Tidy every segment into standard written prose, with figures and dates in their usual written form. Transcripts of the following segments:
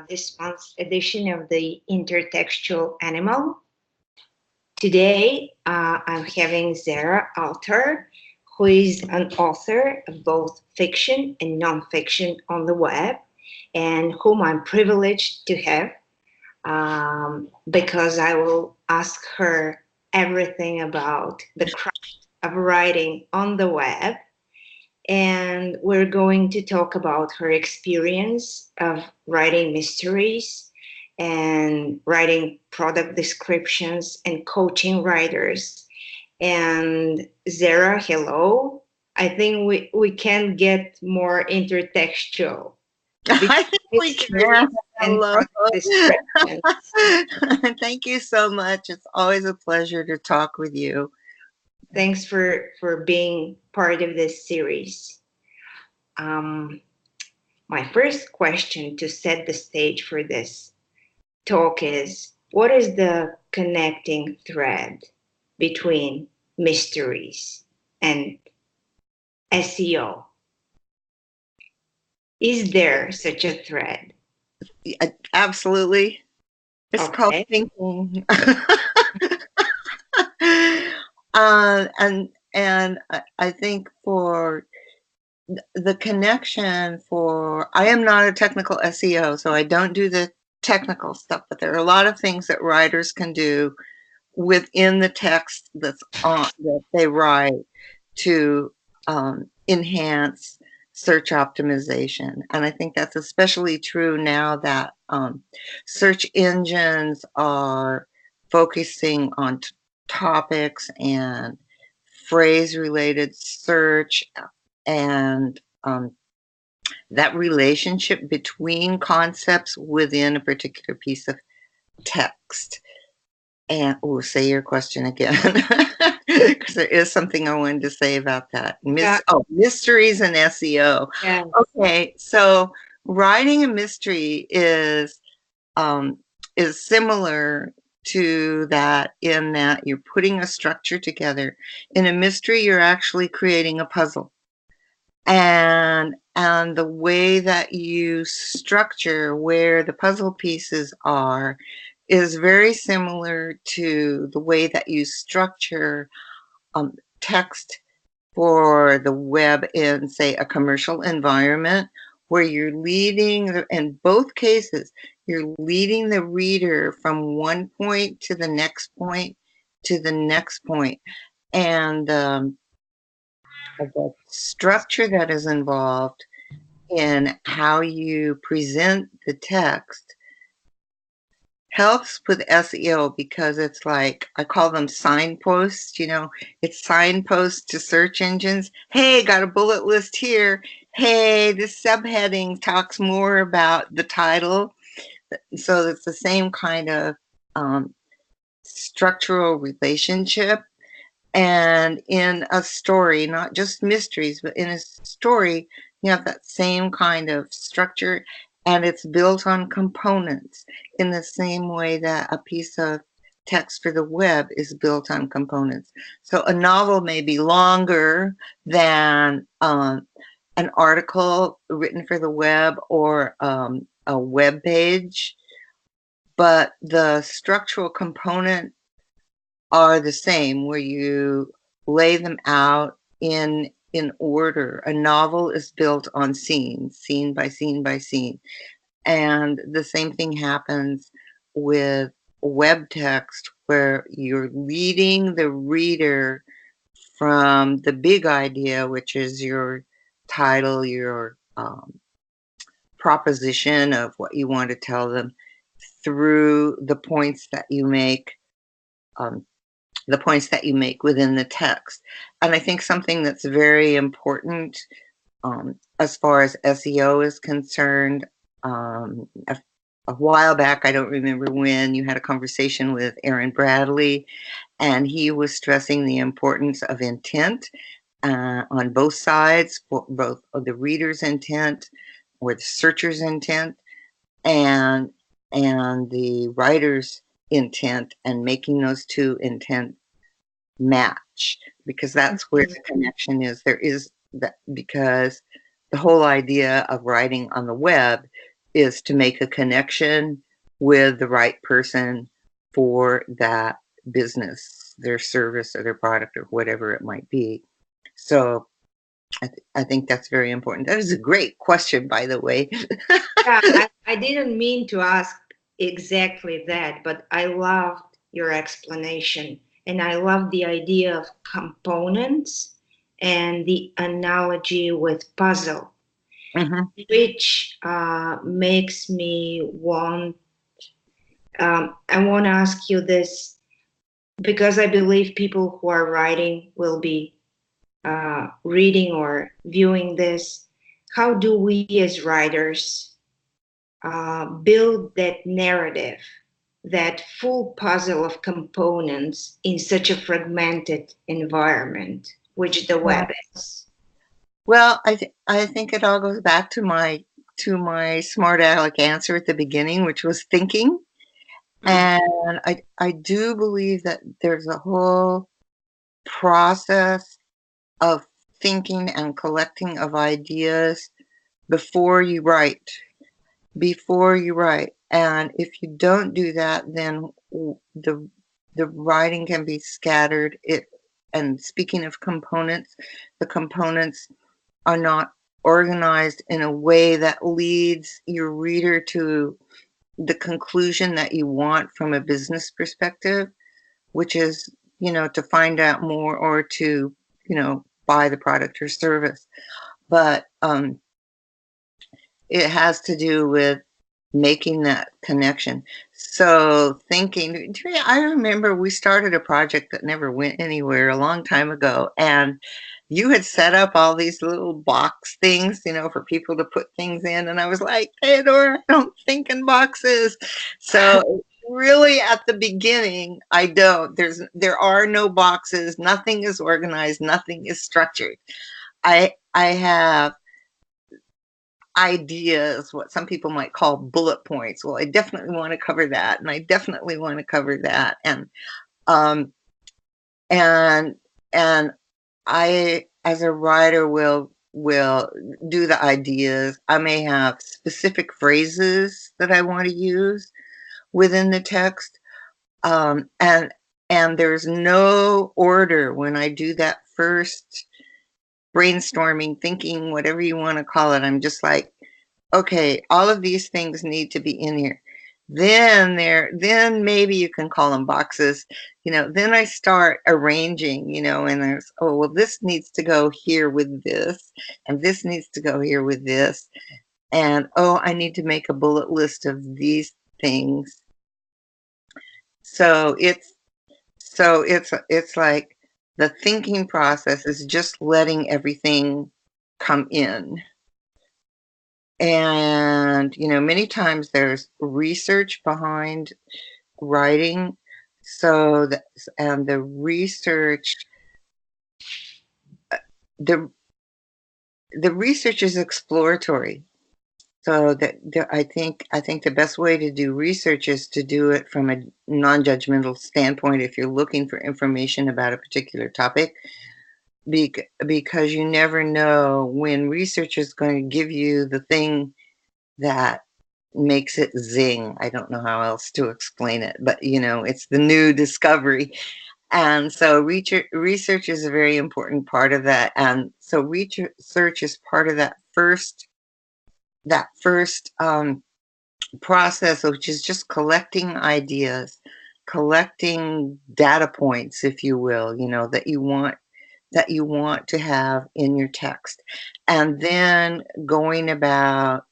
this month's edition of the Intertextual Animal. Today, I'm having Zara Altair, who is an author of both fiction and nonfiction on the web, and whom I'm privileged to have because I will ask her everything about the craft of writing on the web, and we're going to talk about her experience of writing mysteries and writing product descriptions and coaching writers. And Zara, hello. I think we can get more intertextual I think we mysteries can. and Hello. product descriptions. Thank you so much. It's always a pleasure to talk with you. Thanks for being part of this series. Um, my first question to set the stage for this talk is, what is the connecting thread between mysteries and SEO? Is there such a thread? Absolutely. It's called Okay. thinking. And I think for the connection for, I am not a technical SEO, so I don't do the technical stuff, but there are a lot of things that writers can do within the text that's on that they write to enhance search optimization. And I think that's especially true now that search engines are focusing on topics and phrase related search, and that relationship between concepts within a particular piece of text. And say your question again, because there is something I wanted to say about that. Yeah. Mysteries and SEO. Yeah. Okay, so writing a mystery is similar to that in that you're putting a structure together. In a mystery, you're actually creating a puzzle, and the way that you structure where the puzzle pieces are is very similar to the way that you structure text for the web in, say, a commercial environment, where you're leading, in both cases, you're leading the reader from one point to the next point to the next point. And the structure that is involved in how you present the text helps with SEO, because it's like, I call them signposts, it's signposts to search engines. Hey, got a bullet list here. Hey, this subheading talks more about the title. So it's the same kind of structural relationship. And in a story, not just mysteries, but in a story, you have that same kind of structure, and it's built on components in the same way that a piece of text for the web is built on components. So a novel may be longer than an article written for the web, or a web page, but the structural component are the same, where you lay them out in order. A novel is built on scenes, scene by scene by scene. And the same thing happens with web text, where you're leading the reader from the big idea, which is your title, your proposition of what you want to tell them, through um, the points that you make within the text. And I think something that's very important as far as SEO is concerned, a while back, I don't remember when, you had a conversation with Aaron Bradley, and he was stressing the importance of intent on both sides, for both of the reader's intent or the searcher's intent, and the writer's intent, and making those two intent match, because that's where the connection is. There is that, because the whole idea of writing on the web is to make a connection with the right person for that business, their service or their product or whatever it might be. So I think that's very important. That is a great question, by the way. Yeah, I didn't mean to ask exactly that, but I loved your explanation. And I love the idea of components and the analogy with puzzle, Mhm. which makes me I want to ask you this because I believe people who are writing will be reading or viewing this. How do we as writers build that narrative, that full puzzle of components in such a fragmented environment, which the Yeah. web is? Well, I think it all goes back to my smart aleck answer at the beginning, which was thinking. Mm. And I do believe that there's a whole process of thinking and collecting of ideas before you write. Before you write. And if you don't do that, then the writing can be scattered. It and speaking of components, the components are not organized in a way that leads your reader to the conclusion that you want from a business perspective, which is, to find out more or to, buy the product or service. But it has to do with making that connection. So thinking, I remember we started a project that never went anywhere a long time ago, and you had set up all these little box things, for people to put things in, and I was like, Theodore, I don't think in boxes. So really at the beginning, I don't. There are no boxes, nothing is organized, nothing is structured. I have ideas, what some people might call bullet points. Well, I definitely want to cover that, and I definitely want to cover that, um, and and I, as a writer, will do the ideas. I may have specific phrases that I want to use within the text, and there's no order when I do that first brainstorming, thinking, whatever you want to call it. I'm just like, okay, all of these things need to be in here. Then maybe you can call them boxes. Then I start arranging, and there's, oh, well, this needs to go here with this, and this needs to go here with this. And, oh, I need to make a bullet list of these things. So it's like the thinking process is just letting everything come in. And, many times there's research behind writing. So that, and the the research is exploratory. So that I think the best way to do research is to do it from a non-judgmental standpoint if you're looking for information about a particular topic, because you never know when research is going to give you the thing that makes it zing. I don't know how else to explain it, but it's the new discovery. And so research is a very important part of that. And so research is part of that first process, which is just collecting ideas, collecting data points, if you will, that you want to have in your text. And then going about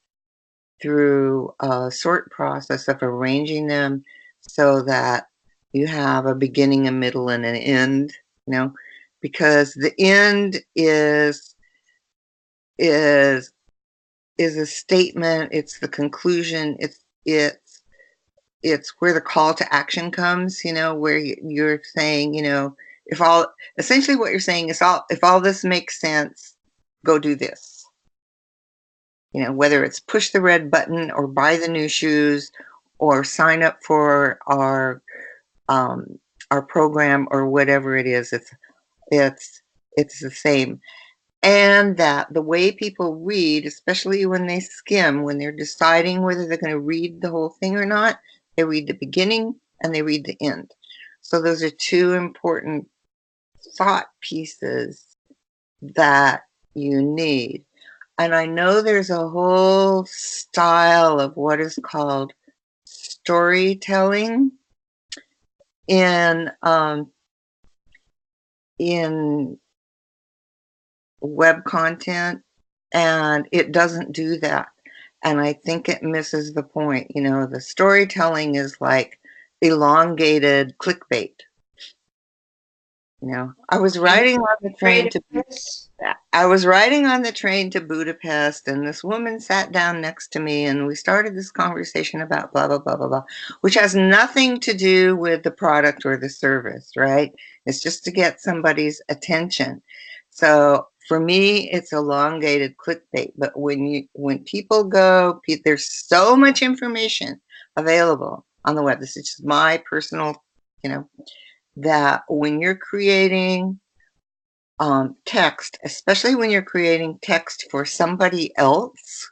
through a sort process of arranging them so that you have a beginning, a middle, and an end, you know, because the end is is a statement, it's the conclusion, it's where the call to action comes, where you're saying, if all essentially what you're saying is all if all this makes sense, go do this. Whether it's push the red button or buy the new shoes or sign up for um, our program or whatever it is, it's it's the same. and that the way people read, especially when they skim, when they're deciding whether they're going to read the whole thing or not, they read the beginning and they read the end. So those are two important thought pieces that you need. And I know there's a whole style of what is called storytelling in web content, and it doesn't do that. And I think it misses the point. You know, the storytelling is like elongated clickbait. You know, I was Are you riding on the afraid train of to this? I was riding on the train to Budapest, and this woman sat down next to me, and we started this conversation about blah, blah, blah, blah, blah, which has nothing to do with the product or the service, right? It's just to get somebody's attention. So for me, it's elongated clickbait. But when people go, there's so much information available on the web. This is just my personal, you know, that when you're creating text, especially when you're creating text for somebody else,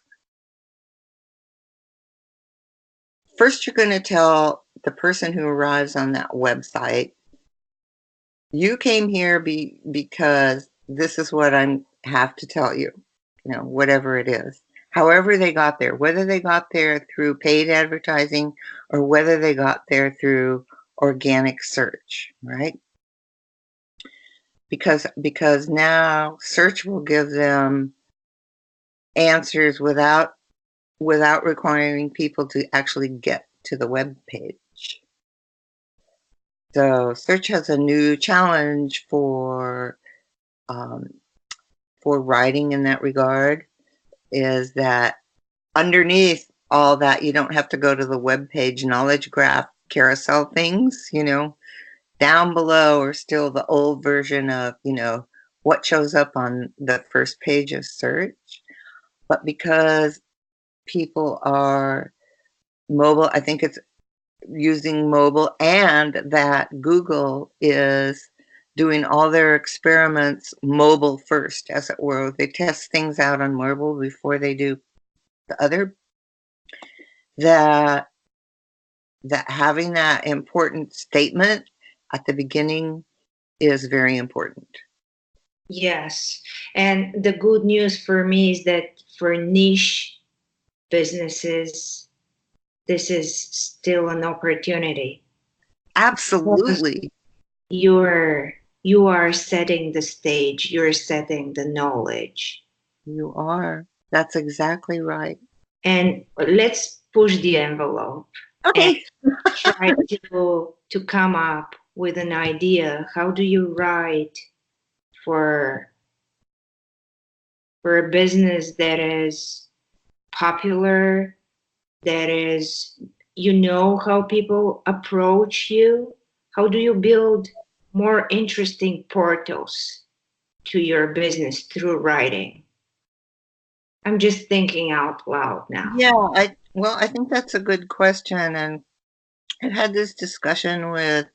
first you're going to tell the person who arrives on that website, you came here because this is what I have to tell you, you know, whatever it is. However they got there, whether they got there through paid advertising or whether they got there through organic search, right? Because now search will give them answers without requiring people to actually get to the web page. So search has a new challenge um, for writing in that regard, is that underneath all that, you don't have to go to the web page knowledge graph carousel things, you know, down below are still the old version of, you know, what shows up on the first page of search. But because people are mobile, I think it's using mobile, and that Google is doing all their experiments mobile first, as it were. They test things out on mobile before they do the other. That that having that important statement at the beginning is very important. Yes. And the good news for me is that for niche businesses, this is still an opportunity. Absolutely, You're you are setting the stage, you're setting the knowledge. you are. That's exactly right. And let's push the envelope and Okay. try to come up with an idea. How do you write for for a business that is popular, that is, you know, how people approach you? How do you build more interesting portals to your business through writing? I'm just thinking out loud now. Yeah, I think that's a good question, and I've had this discussion with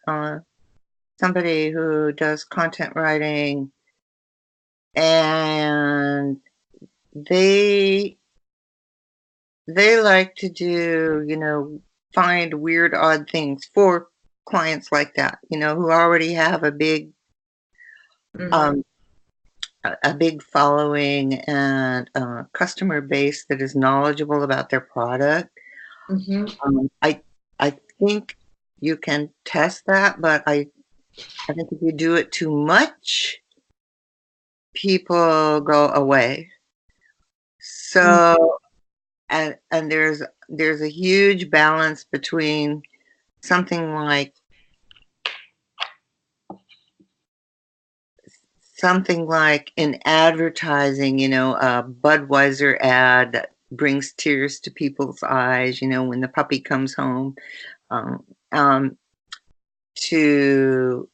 somebody who does content writing, and they they like to do, you know, find weird, odd things for clients like that, you know, who already have Mm-hmm. um, a big following and customer base that is knowledgeable about their product. Mm-hmm. I think you can test that, but I think if you do it too much, people go away. So, and there's a huge balance between something like in advertising, you know, a Budweiser ad that brings tears to people's eyes, you know, when the puppy comes home, um, um, to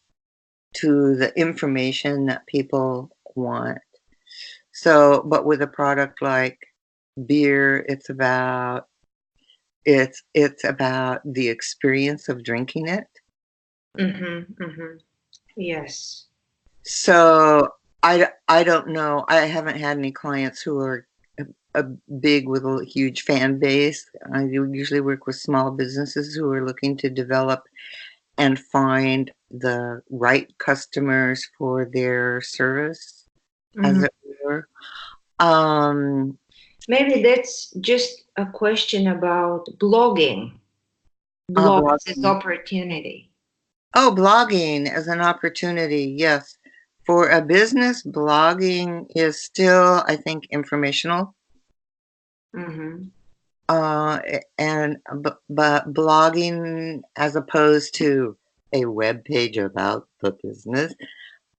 the information that people want. So, but with a product like beer, it's about the experience of drinking it. Mm-hmm. Mm-hmm. Yes. So I don't know. I haven't had any clients who are a big with a huge fan base. I usually work with small businesses who are looking to develop and find the right customers for their service, as Mhm. it were. Um, Maybe that's just a question about blogging. Blog as blogging. opportunity. Oh, blogging as an opportunity, yes. For a business, blogging is still, I think, informational. Mm-hmm. And but blogging as opposed to a web page about the business,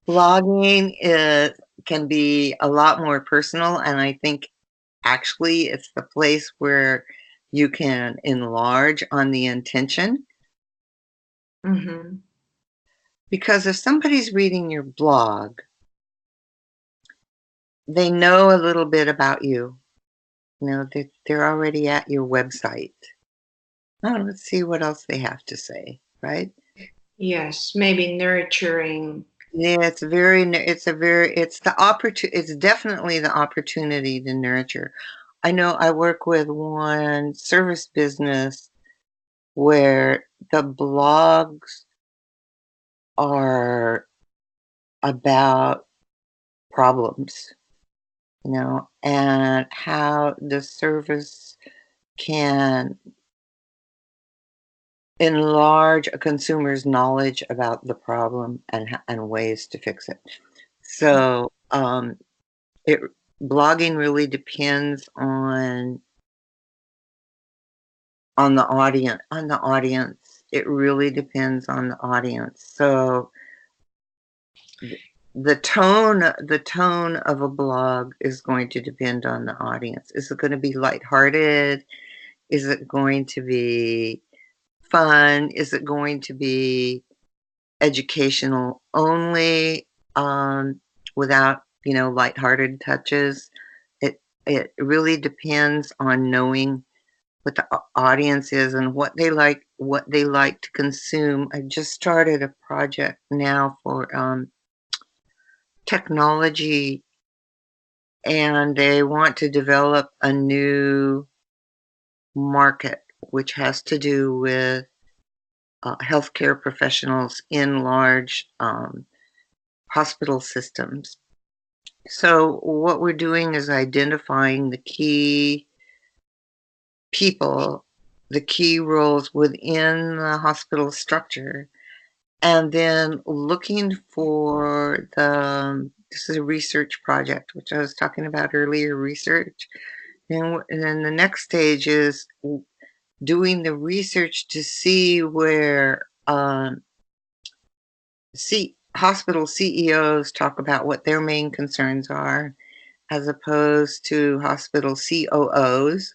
blogging is can be a lot more personal, and I think actually it's the place where you can enlarge on the intention. Mm-hmm. Because if somebody's reading your blog, they know a little bit about you. You know, they're already at your website. Oh, let's see what else they have to say, right? Yes, maybe nurturing. Yeah, it's the it's definitely the opportunity to nurture. I know I work with one service business where the blogs are about problems, and how the service can enlarge a consumer's knowledge about the problem and ways to fix it. So, it blogging really depends on the audience. It really depends on the audience. So th- the tone of a blog is going to depend on the audience. Is it going to be lighthearted? Is it going to be fun? Is it going to be educational only, without, lighthearted touches? It really depends on knowing what the audience is and what they like to consume. I just started a project now for technology, and they want to develop a new market, which has to do with healthcare professionals in large hospital systems. So, what we're doing is identifying the key people, the key roles within the hospital structure, and then looking for this is a research project, which I was talking about earlier, research. And then the next stage is doing the research to see where hospital CEOs talk about what their main concerns are, as opposed to hospital COOs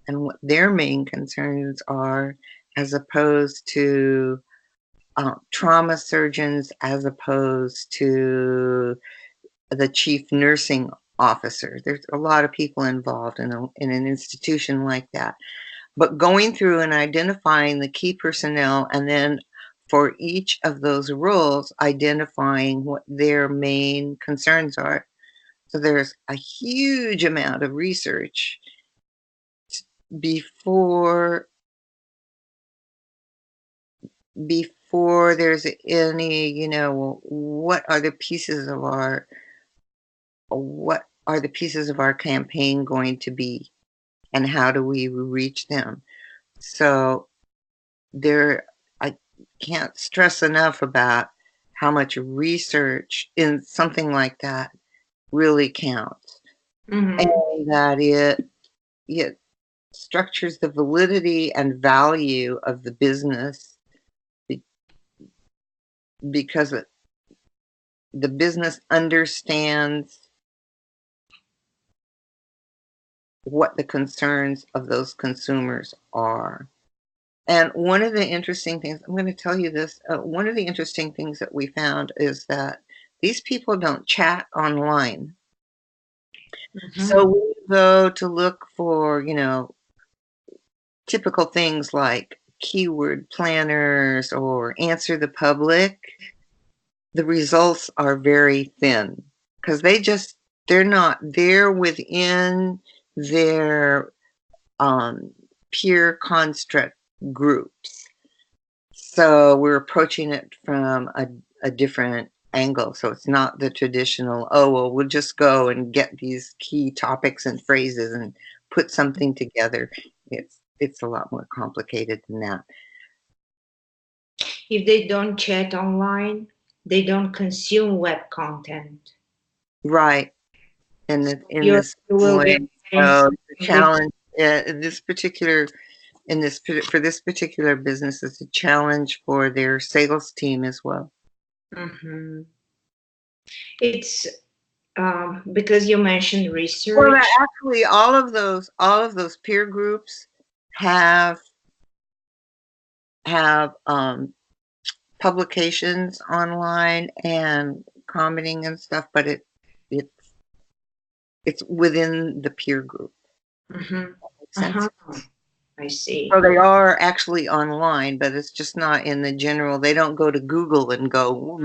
and what their main concerns are, as opposed to trauma surgeons, as opposed to the chief nursing officer. There's a lot of people involved in an institution like that. But going through and identifying the key personnel, and then for each of those roles, identifying what their main concerns are. So there's a huge amount of research before there's any, what are the pieces of our campaign going to be, and how do we reach them? So there, I can't stress enough about how much research in something like that really counts, Mm-hmm. and that it structures the validity and value of the business, be- because the business understands what the concerns of those consumers are. And one of the interesting things, I'm going to tell you this, one of the interesting things that we found is that these people don't chat online. Mm-hmm. So we go to look for, typical things like keyword planners or answer the public. The results are very thin. because they're not there within their peer construct groups. So we're approaching it from a different angle. So it's not the traditional, oh, well, we'll just go and get these key topics and phrases and put something together. It's a lot more complicated than that. If they don't chat online, they don't consume web content. Right. In You this will way, be experiencing the something challenge this particular in this for this particular business is a challenge for their sales team as well. different. It's because you mentioned Well, research. actually, all of those peer groups have have publications online and commenting and stuff, but it's it's within the peer group. Mm-hmm. Makes Uh-huh. sense. I see. So they are actually online, but it's just not in the general. They don't go to Google and go,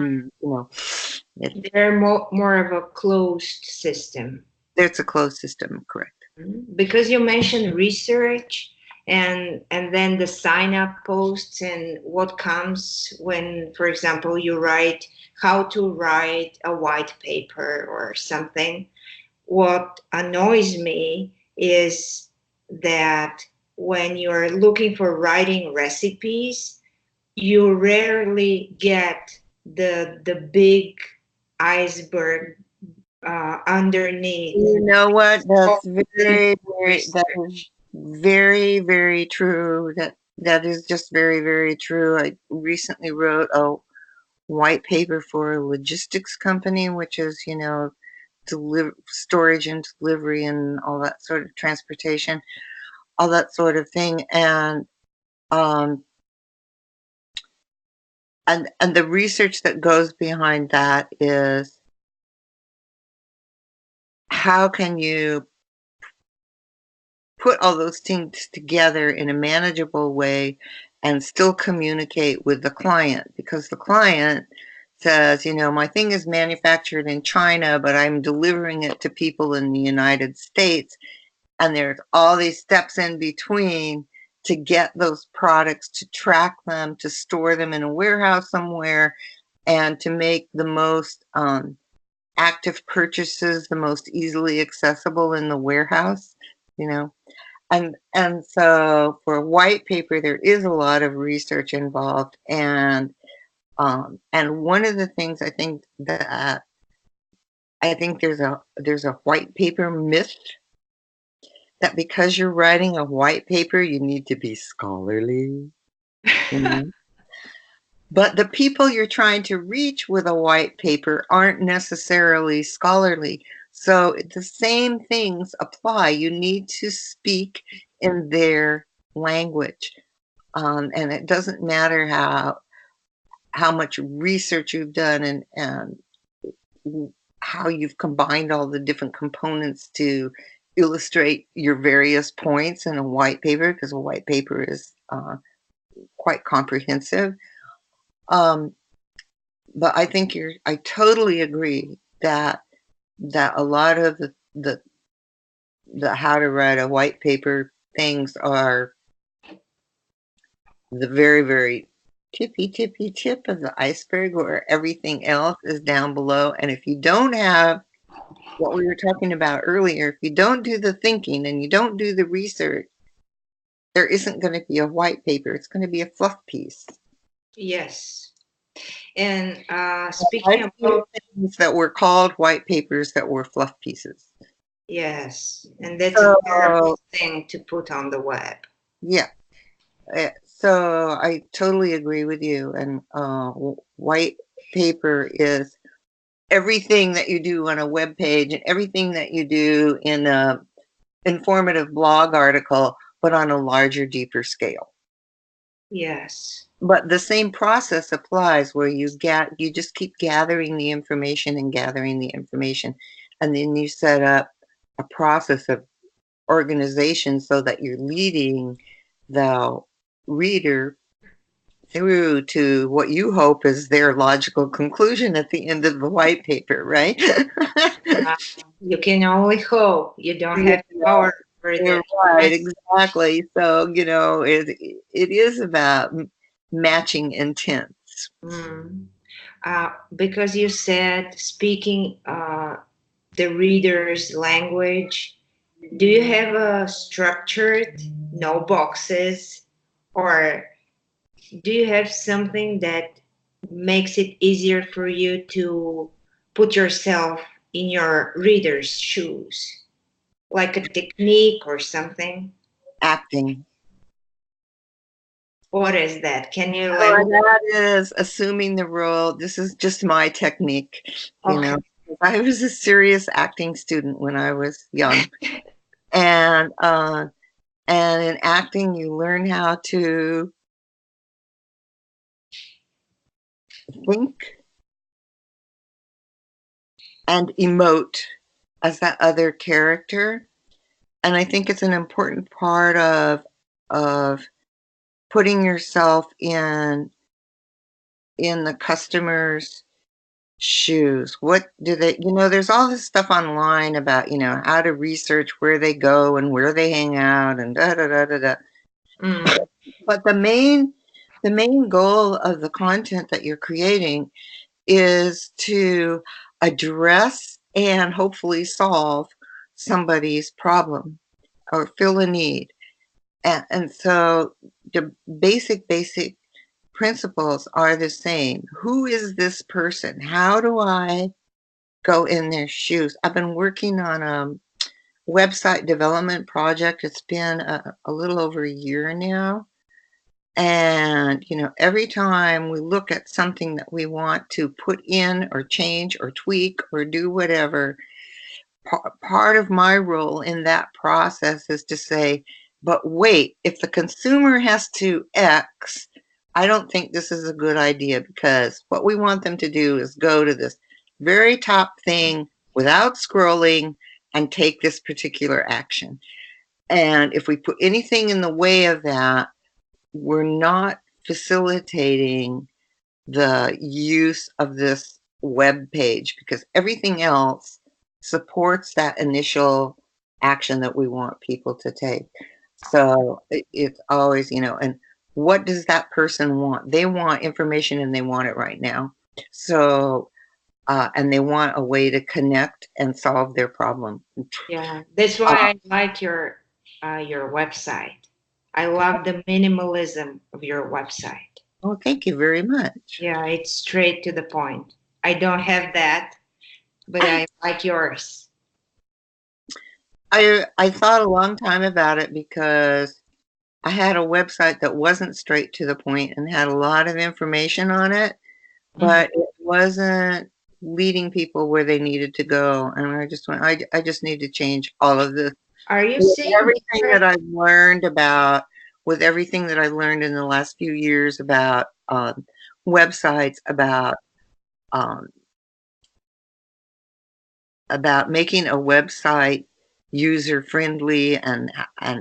it, They're more of a closed system. it's a closed system, correct? Because you mentioned research and then the sign up posts and what comes when, for example, you write how to write a white paper or something. What annoys me is that when you're looking for writing recipes, you rarely get the big iceberg underneath You know what? all That's the that is research. very, very true. That is just very, very true. I recently wrote a white paper for a logistics company, which is, storage and delivery and all that sort of transportation, all that sort of thing. Um, and the research that goes behind that is how can you put all those things together in a manageable way and still communicate with the client, because the client says, my thing is manufactured in China, but I'm delivering it to people in the United States. And there's all these steps in between to get those products, to track them, to store them in a warehouse somewhere, and to make the most active purchases the most easily accessible in the warehouse, you know. And so for white paper, there is a lot of research involved, and one of the things I think there's a white paper myth that because you're writing a white paper, you need to be scholarly. You know? But the people you're trying to reach with a white paper aren't necessarily scholarly. So the same things apply. You need to speak in their language. And it doesn't matter how much research you've done and how you've combined all the different components to illustrate your various points in a white paper, because a white paper is quite comprehensive. Um, but I totally agree that a lot of the how to write a white paper things are the very, very tippy tip of the iceberg, where everything else is down below. And if you don't have what we were talking about earlier, if you don't do the thinking and you don't do the research, there isn't going to be a white paper. It's going to be a fluff piece. Yes. And I've speaking seen about, things that were called white papers that were fluff pieces. yes, and that's a terrible So, thing to put on the web. yeah. So I totally agree with you. And white paper is everything that you do on a web page and everything that you do in a informative blog article, but on a larger, deeper scale. Yes. But the same process applies, where you just keep gathering the information and gathering the information, and then you set up a process of organization so that you're leading the reader through to what you hope is their logical conclusion at the end of the white paper, right? Uh, you can only hope. You don't Yeah, have power over you're the right, human. exactly. So, it is about matching intents. Mm. Because you said speaking the reader's language, do you have a structured, no boxes, or do you have something that makes it easier for you to put yourself in your reader's shoes, like a technique or something? Acting. What is that? Can you Or elaborate? that is assuming the role. This is just my technique, you Okay. know. I was a serious acting student when I was young, and in acting, you learn how to think and emote as that other character. And I think it's an important part of putting yourself in the customer's shoes. What do they, there's all this stuff online about, how to research where they go and where they hang out and da da da da da. Mm, But the main goal of the content that you're creating is to address and hopefully solve somebody's problem or fill a need. And so the basic principles are the same. Who is this person? How do I go in their shoes? I've been working on a website development project. It's been a little over a year now. And, every time we look at something that we want to put in or change or tweak or do whatever, part of my role in that process is to say, but wait, if the consumer has to X, I don't think this is a good idea because what we want them to do is go to this very top thing without scrolling and take this particular action. And if we put anything in the way of that, we're not facilitating the use of this web page because everything else supports that initial action that we want people to take. So it's always, and what does that person want? They want information and they want it right now. So, and they want a way to connect and solve their problem. yeah, that's Uh, why I like your website. I love the minimalism of your website. oh, thank you very much. Yeah, it's straight to the point. I don't have that, but I like yours. I thought a long time about it because I had a website that wasn't straight to the point and had a lot of information on it, Mhm. but it wasn't leading people where they needed to go. And I just went, I just need to change all of this. Are you With seeing everything different? that I've learned about, with everything that I learned in the last few years about websites, um, about making a website user friendly and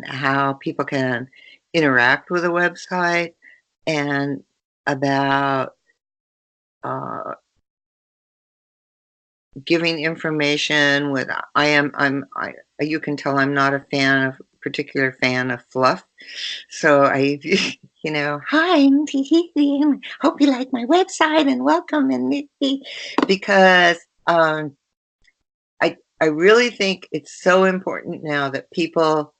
how people can interact with a website and about uh, giving information with you can tell I'm not a particular fan of fluff. So I hi, I'm Tee. Hope you like my website and welcome and because I really think it's so important now that people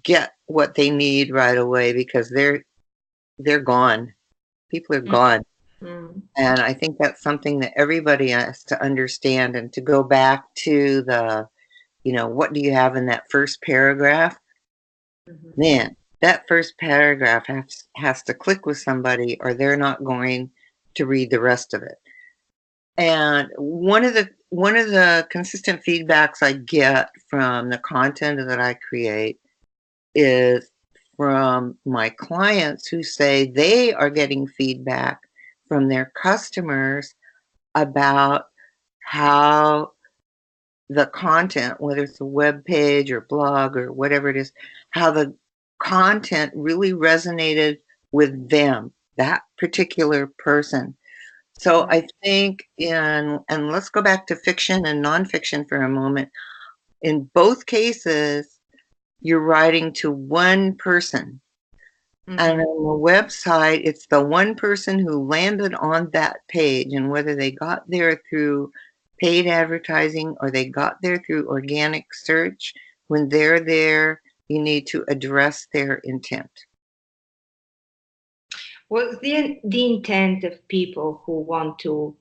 get what they need right away because they're gone. People are gone. Mm, And I think that's something that everybody has to understand and to go back to what do you have in that first paragraph? mhm. Man, that first paragraph has to click with somebody or they're not going to read the rest of it. And one of the consistent feedbacks I get from the content that I create is from my clients who say they are getting feedback from their customers about how the content, whether it's a web page or blog or whatever it is, how the content really resonated with them. that particular person. So I think and let's go back to fiction and nonfiction for a moment. In both cases, you're writing to one person. And Mm-hmm. on the website, it's the one person who landed on that page, and whether they got there through paid advertising or they got there through organic search, when they're there, you need to address their intent. What's the intent of people who want to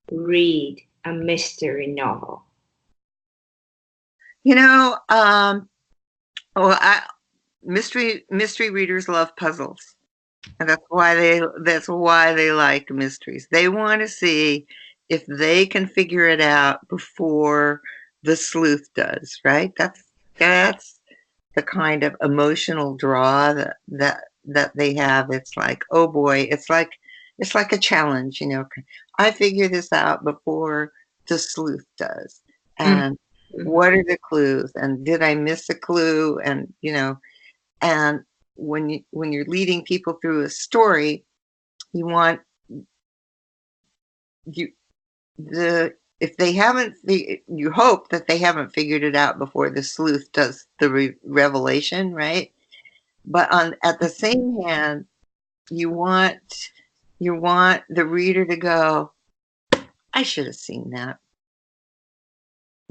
read a mystery novel? You know, well, mystery readers love puzzles. And that's why they like mysteries. They want to see if they can figure it out before the sleuth does, right? That's the kind of emotional draw that they have. It's like, oh boy, it's like a challenge, you know. I figure this out before the sleuth does. And Mm-hmm. what are the clues? And did I miss a clue? And and when you're leading people through a story, you want you the if they haven't you hope that they haven't figured it out before the sleuth does the revelation, right? But on at the same hand, you want you want the reader to go, I should have seen that.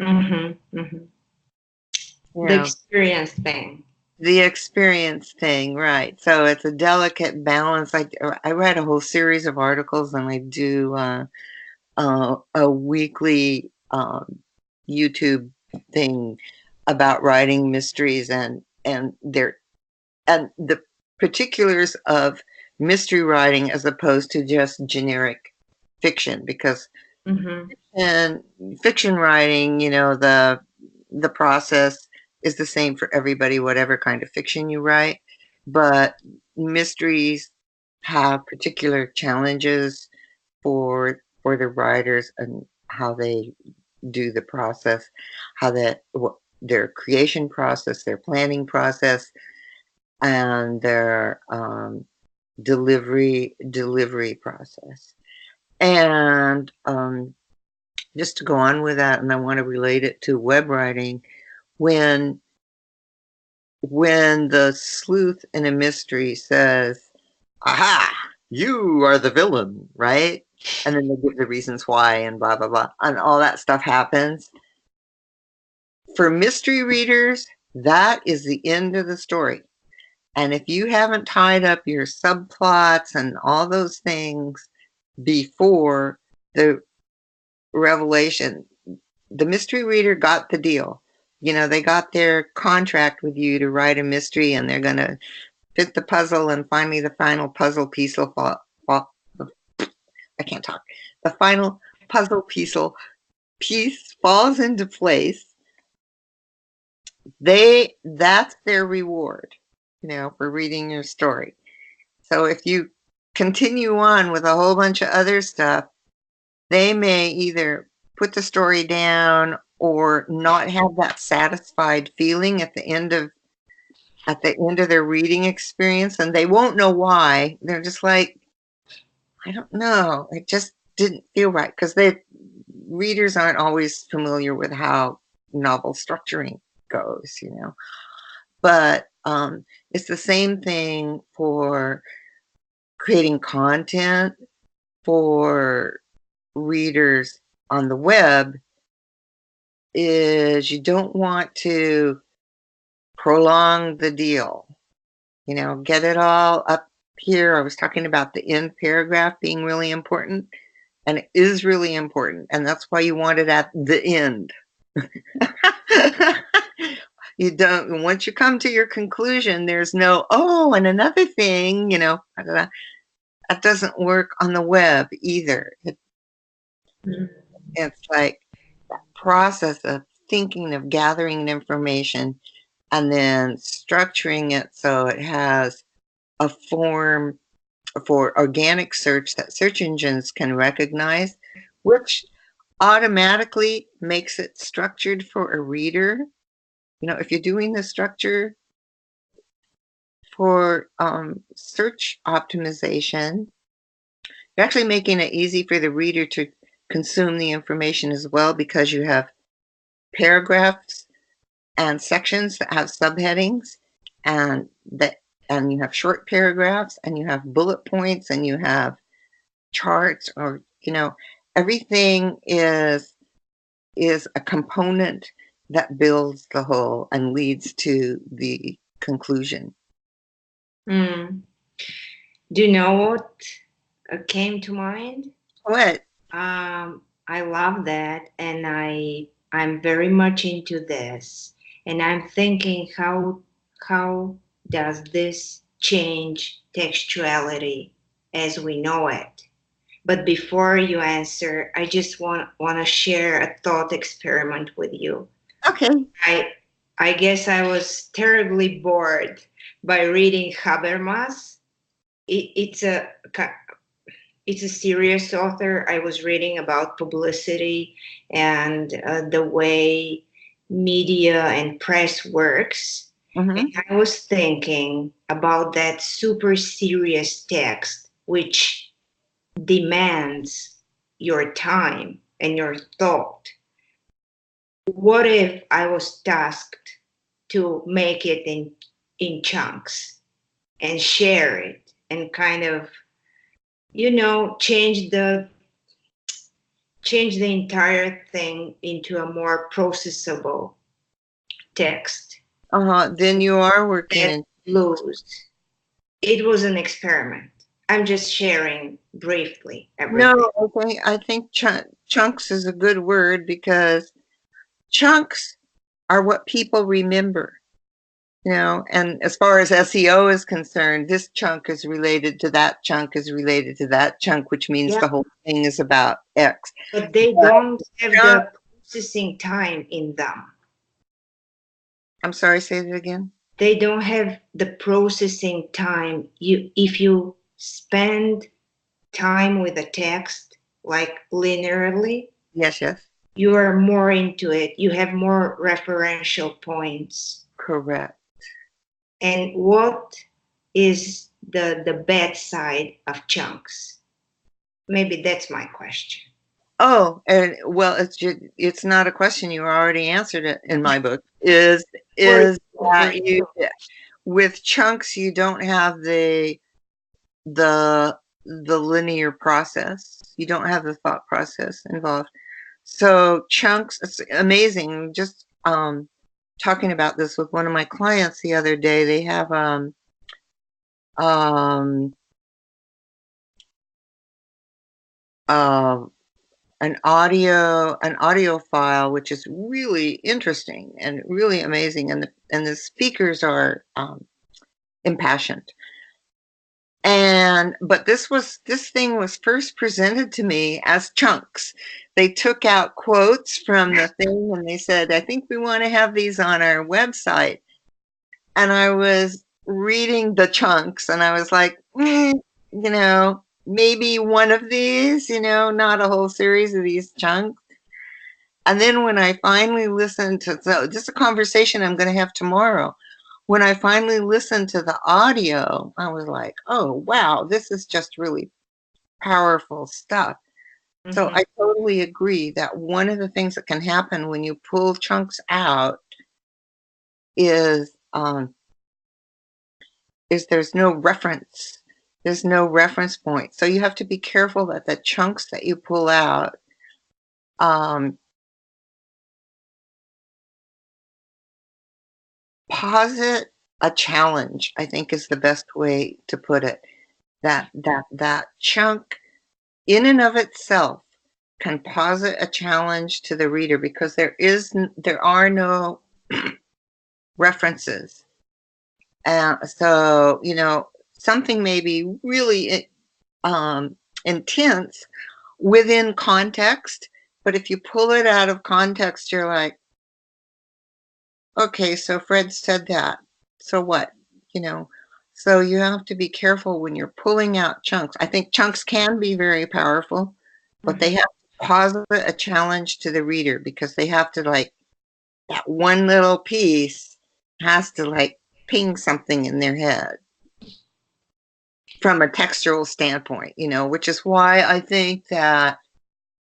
Mm-hmm. Mm-hmm. You The know, experience thing. the experience thing, right? So it's a delicate balance. I write a whole series of articles, and I do a weekly YouTube thing about writing mysteries and the particulars of mystery writing as opposed to just generic fiction, because Mm-hmm. in fiction writing, the process is the same for everybody, whatever kind of fiction you write. But mysteries have particular challenges for the writers and how they do the process, how that their creation process, their planning process, and their delivery process. And just to go on with that, and I want to relate it to web writing. When when the sleuth in a mystery says, "Aha, you are the villain," right? And then they give the reasons why and blah blah blah, and all that stuff happens. For mystery readers, that is the end of the story. And if you haven't tied up your subplots and all those things before the revelation, the mystery reader got the deal. They got their contract with you to write a mystery, and they're going to fit the puzzle, and finally the final puzzle piece will fall. I can't talk. The final puzzle piece falls into place. That's their reward, for reading your story. So if you continue on with a whole bunch of other stuff, they may either put the story down or not have that satisfied feeling at the end of their reading experience, and they won't know why. They're just like, I don't know, it just didn't feel right, because the readers aren't always familiar with how novel structuring goes. But it's the same thing for creating content for readers on the web. Is you don't want to prolong the deal, get it all up here. I was talking about the end paragraph being really important, and it is really important, and that's why you want it at the end. You don't, once you come to your conclusion, there's no, oh, and another thing, that doesn't work on the web either. It's like that process of thinking, of gathering information, and then structuring it so it has a form for organic search that search engines can recognize, which automatically makes it structured for a reader. If you're doing the structure for search optimization, you're actually making it easy for the reader to consume the information as well because you have paragraphs and sections that have subheadings and that and you have short paragraphs and you have bullet points and you have charts or everything is a component that builds the whole and leads to the conclusion. Mm. Do you know what came to mind? What? I love that, and I'm very much into this, and I'm thinking how does this change textuality as we know it? But before you answer, I just want to share a thought experiment with you. Okay. I I guess I was terribly bored by reading Habermas. It's a serious author. I was reading about publicity and the way media and press works. And Mm-hmm. I was thinking about that super serious text, which demands your time and your thought. What if I was tasked to make it in chunks and share it and kind of, change the entire thing into a more processable text Then you are working that in. loose. It was an experiment. I'm just sharing briefly everything. No, I think chunks is a good word because chunks are what people remember. And as far as SEO is concerned, this chunk is related to that chunk is related to that chunk, which means Yeah, the whole thing is about X. but they But don't have chunk, the processing time in them. I'm sorry, say that again. They don't have the processing time. If you spend time with a text like linearly, Yes, yes, you are more into it. You have more referential points. correct. And what is the bad side of chunks? Maybe that's my question. Oh, and well, it's not a question. You already answered it in my book. Is For that you you. with chunks you don't have the the linear process. You don't have the thought process involved. So chunks, it's amazing. Just talking about this with one of my clients the other day. They have um uh, an audio file which is really interesting and really amazing, and the speakers are impassioned. But this thing was first presented to me as chunks. They took out quotes from the thing and they said, I think we want to have these on our website. And I was reading the chunks and I was like, maybe one of these, not a whole series of these chunks. And then when I finally listened to, so this is a conversation I'm going to have tomorrow. When I finally listened to the audio, I was like, oh, wow, this is just really powerful stuff. So Mhm. I totally agree that one of the things that can happen when you pull chunks out is there's no reference. There's no reference point. So you have to be careful that the chunks that you pull out um, posit a challenge, I think is the best way to put it. That chunk in and of itself can posit a challenge to the reader because there are no references. So, something may be really intense within context, but if you pull it out of context, you're like, okay, so Fred said that. So what? You know, so you have to be careful when you're pulling out chunks. I think chunks can be very powerful, but they Mhm. have to posit a challenge to the reader because they have to like that one little piece has to like ping something in their head. from a textual standpoint, which is why I think that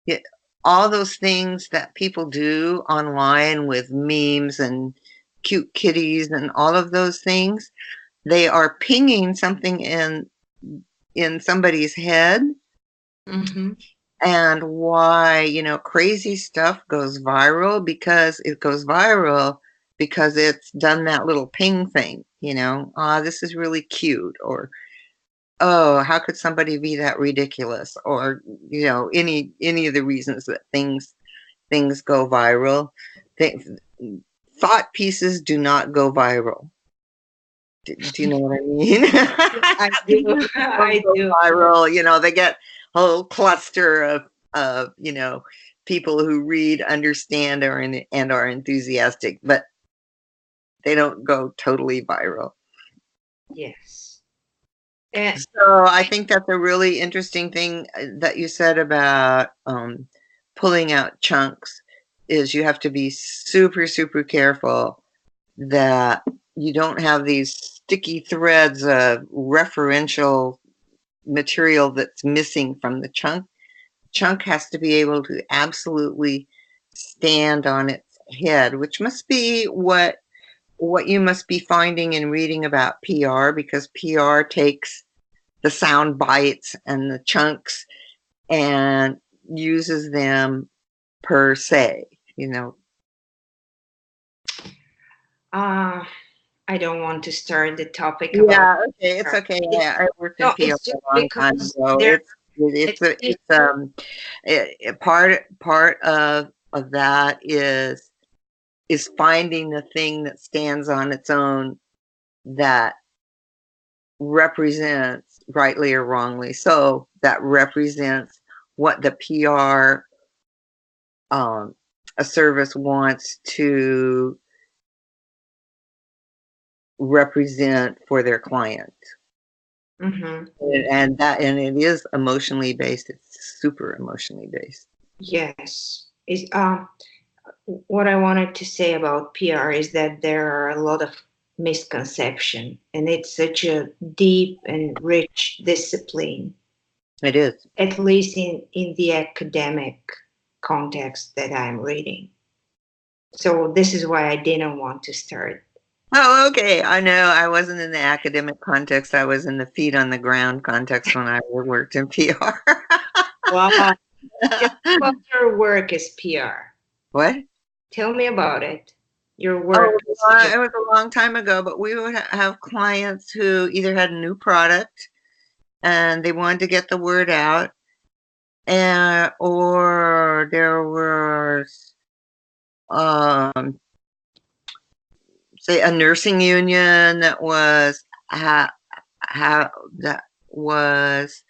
it, all those things that people do online with memes and cute kitties and all of those things, they are pinging something in somebody's head. Mm-hmm. And why, crazy stuff goes viral because it goes viral because it's done that little ping thing, this is really cute, or oh, how could somebody be that ridiculous, or any of the reasons that things go viral. Th- Thought pieces do not go viral. Do you know what I mean? I do. Pieces don't I go do. viral. They get a whole cluster of people who read, understand, and are enthusiastic, but they don't go totally viral. Yes. And So I think that's a really interesting thing that you said about pulling out chunks. Is you have to be super, super careful that you don't have these sticky threads of referential material that's missing from the chunk. Chunk has to be able to absolutely stand on its head, which must be what you must be finding and reading about PR, because PR takes the sound bites and the chunks and uses them per se. uh, I don't want to start the topic about Yeah, okay, it's PR. okay. I worked in No, PR it's just a long time because ago. there It's it's a, just, part of that is finding the thing that stands on its own that represents, rightly or wrongly, so that represents what the PR um, a service wants to represent for their client. mhm, And it is emotionally based. It's super emotionally based. yes. Is what I wanted to say about PR is that there are a lot of misconception, and it's such a deep and rich discipline, It is. at least in the academic context that I'm reading. So this is why I didn't want to start. Oh, okay. I know. I wasn't in the academic context. I was in the feet on the ground context when I worked in PR. Wow. Tell me about your work as PR. What? Tell me about it. Your Oh, work as PR. it was a long time ago, but we would have clients who either had a new product and they wanted to get the word out, and or there was, um, say, a nursing union that was ha, that was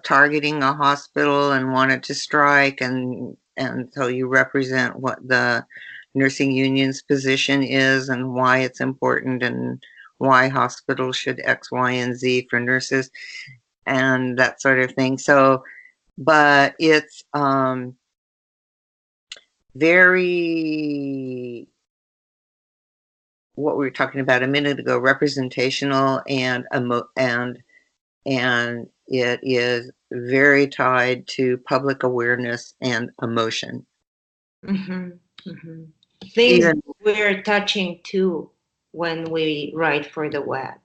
targeting a hospital and wanted to strike, and so you represent what the nursing union's position is and why it's important and why hospitals should X, Y, and Z for nurses and that sort of thing. So, but it's very, what we were talking about a minute ago, representational and it is very tied to public awareness and emotion. Hmm. Hmm. Things Even, we're touching too when we write for the web.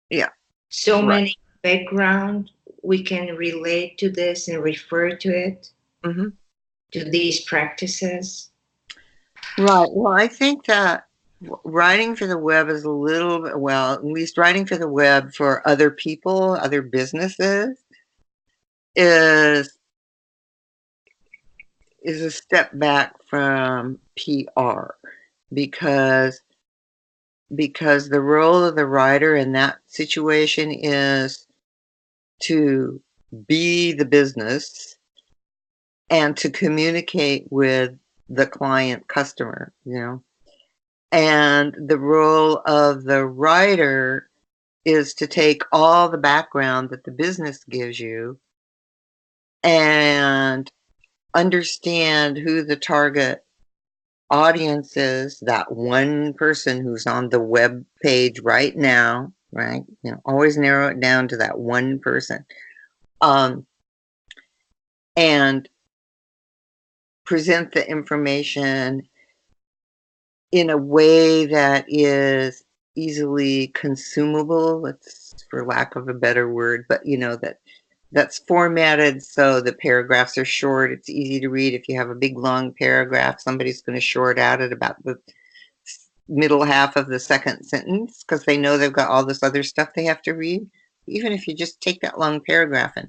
yeah, So right. many background we can relate to this and refer to it, Hmm. to these practices. Right. Well, I think that writing for the web is a little bit, well, at least writing for the web for other people, other businesses, is is a step back from PR, because the role of the writer in that situation is to be the business and to communicate with the client customer. And the role of the writer is to take all the background that the business gives you and understand who the target audience is, that one person who's on the web page right now, right? Always narrow it down to that one person. And present the information in a way that is easily consumable, let's, for lack of a better word, but that's formatted so the paragraphs are short. It's easy to read. If you have a big long paragraph, somebody's going to short out at about the middle half of the second sentence because they know they've got all this other stuff they have to read. Even if you just take that long paragraph and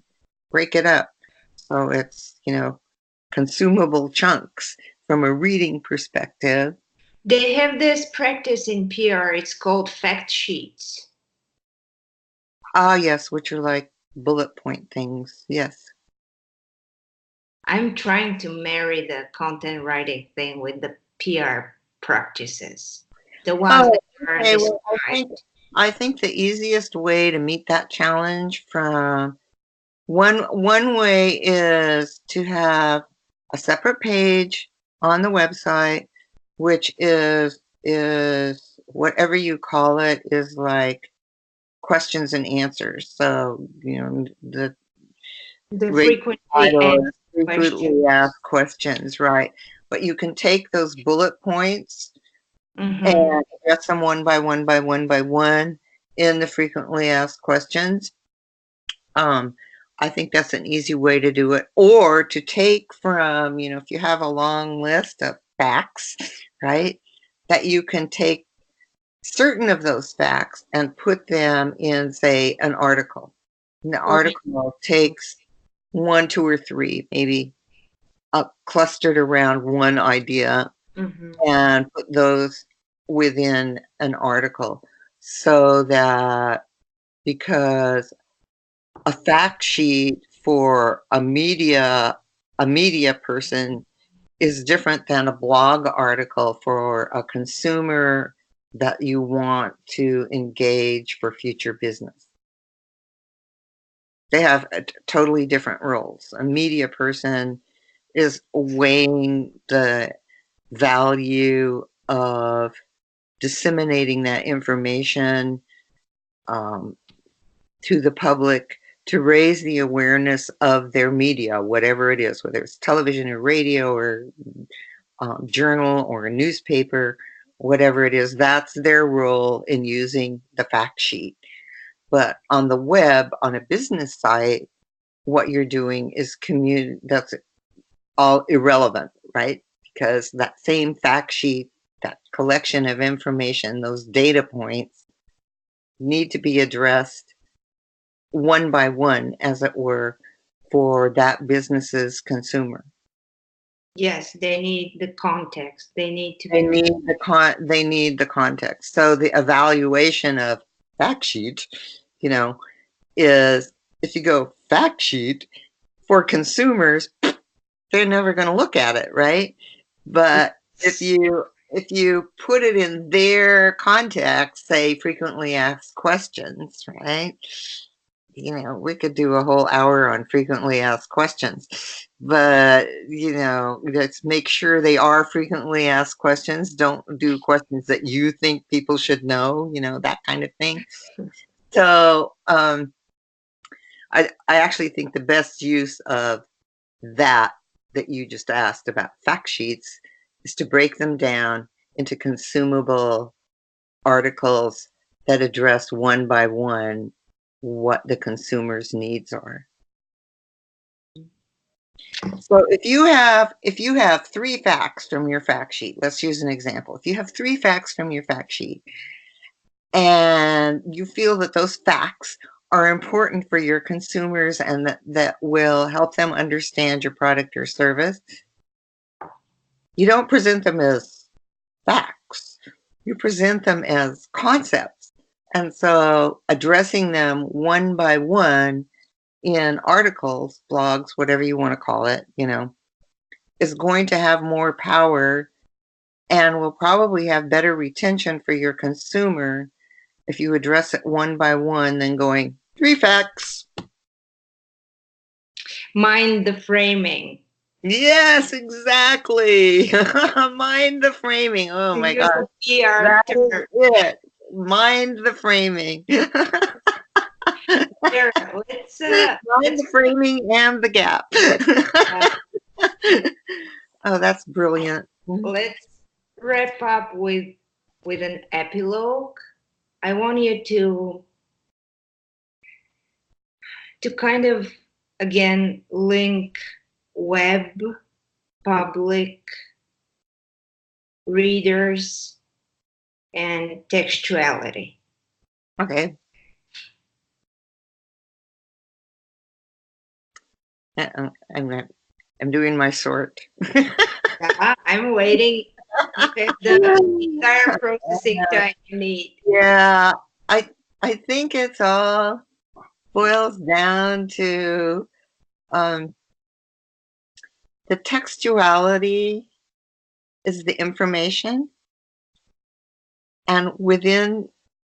break it up so it's, consumable chunks from a reading perspective. They have this practice in PR. It's called fact sheets. Ah, yes, which are like bullet point things. Yes. I'm trying to marry the content writing thing with the PR practices, the ones Oh, that are okay. Well, I think described. I think the easiest way to meet that challenge from one way is to have a separate page on the website, which is whatever you call it, is like questions and answers. So, the The great frequently title asked is frequently questions. asked questions, right? But you can take those bullet points Mm-hmm. and address them one by one by one by one in the frequently asked questions. Um, I think that's an easy way to do it. Or to take from, if you have a long list of facts, right, that you can take certain of those facts and put them in, say, an article. And the Okay. article takes one, two, or three, maybe clustered around one idea, Mm-hmm. and put those within an article so that, because a fact sheet for a media person is different than a blog article for a consumer that you want to engage for future business. They have totally different roles. A media person is weighing the value of disseminating that information um, to the public to raise the awareness of their media, whatever it is, whether it's television or radio or journal or a newspaper, whatever it is, that's their role in using the fact sheet. But on the web, on a business site, what you're doing is that's all irrelevant, right? Because that same fact sheet, that collection of information, those data points need to be addressed one by one, as it were, for that business's consumer. Yes, they need the context. They need to They be. need the context. So the evaluation of fact sheet, you know, is, if you go fact sheet for consumers, they're never going to look at it, right? But if you put it in their context, say frequently asked questions, right? We could do a whole hour on frequently asked questions, but let's make sure they are frequently asked questions. Don't do questions that you think people should know, that kind of thing. So I actually think the best use of that you just asked about fact sheets is to break them down into consumable articles that address one by one what the consumer's needs are. So if you have three facts from your fact sheet, let's use an example. If you have three facts from your fact sheet and you feel that those facts are important for your consumers and that will help them understand your product or service, you don't present them as facts. You present them as concepts. And so addressing them one by one in articles, blogs, whatever you want to call it, is going to have more power and will probably have better retention for your consumer if you address it one by one than going three facts. Mind the framing. Yes, exactly. Mind the framing. Oh To my use gosh. a PR That is term. it. mind the framing. Zara, Mind the framing and the gap. uh, Oh, that's brilliant. let's wrap up with an epilogue. I want you to kind of again link web, public, readers, and textuality. Okay. I'm I'm doing my sort. Yeah, I'm waiting. You have the entire processing time you need. Yeah, I I think it's all boils down to um, the textuality is the information, and within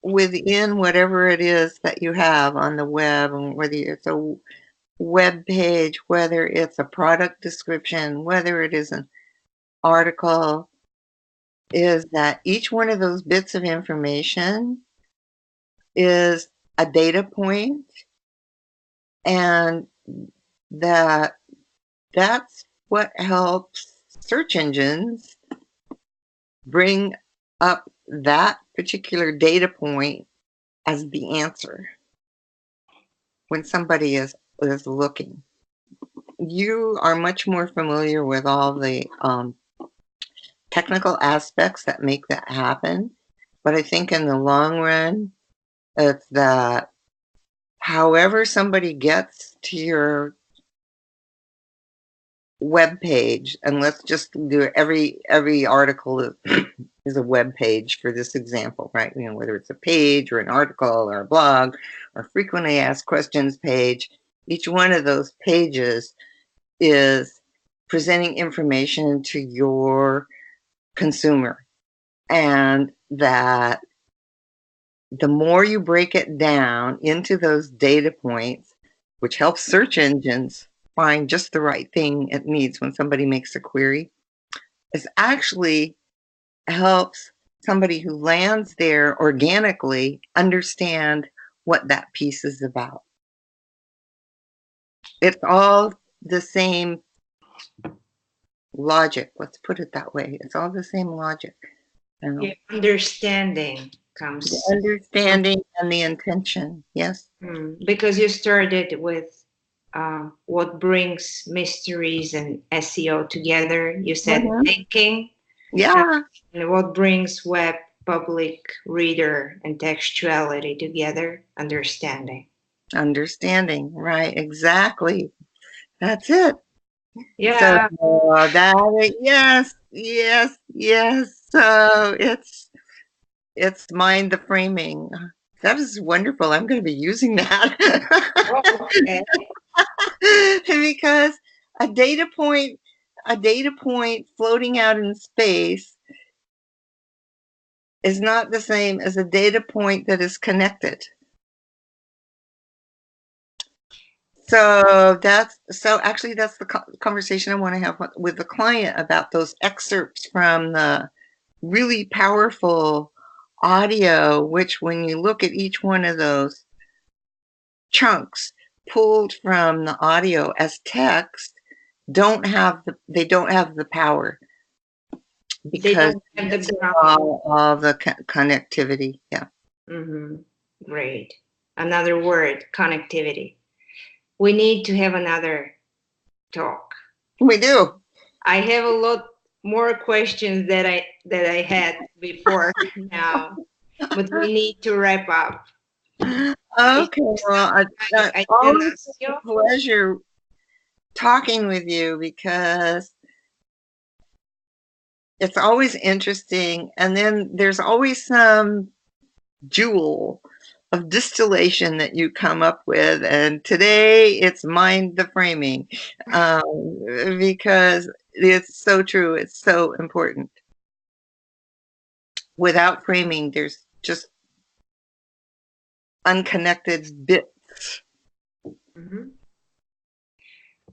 whatever it is that you have on the web, and whether it's a web page, whether it's a product description, whether it is an article, is that each one of those bits of information is a data point, and that that's what helps search engines bring up that particular data point as the answer when somebody is looking. You are much more familiar with all the technical aspects that make that happen, but I think in the long run, it's that however somebody gets to your web page, and let's just do every article is a web page for this example, right? You know, whether it's a page or an article or a blog or frequently asked questions page, each one of those pages is presenting information to your consumer, and that the more you break it down into those data points, which helps search engines find just the right thing it needs when somebody makes a query, is actually helps somebody who lands there organically understand what that piece is about. It's all the same logic. Let's put it that way. It's all the same logic. You know? Yeah, understanding The comes understanding and the intention. Yes. because you started with what brings mysteries and SEO together. You said Mhm. thinking, Yeah. and what brings web, public, reader, and textuality together, understanding. Understanding. Right. Exactly. That's it. So Yeah, that yes, yes, yes. So it's mind the framing. That is wonderful. I'm going to be using that okay. because a data point, a data point floating out in space is not the same as a data point that is connected. So actually that's the conversation I want to have with the client about those excerpts from the really powerful audio, which when you look at each one of those chunks pulled from the audio as text, they don't have the power They because don't have the it's ground. all the connectivity. Yeah, Mm-hmm. Great. Another word, connectivity. We need to have another talk. we do. I have a lot more questions that I had before now, but we need to wrap up. Is Okay, there well, something I didn't always ask you? a pleasure talking with you because it's always interesting, and then there's always some jewel of distillation that you come up with. And today it's mind the framing because it's so true. It's so important. Without framing, there's just unconnected bits. Mm-hmm.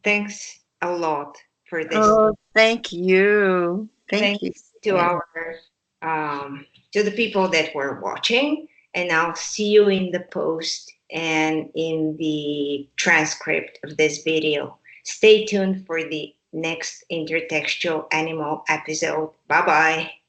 Thanks a lot for this. Oh, thank you. Thank you. Thanks to our um, to the people that were watching, and I'll see you in the post and in the transcript of this video. Stay tuned for the next intertextual animal episode. Bye bye.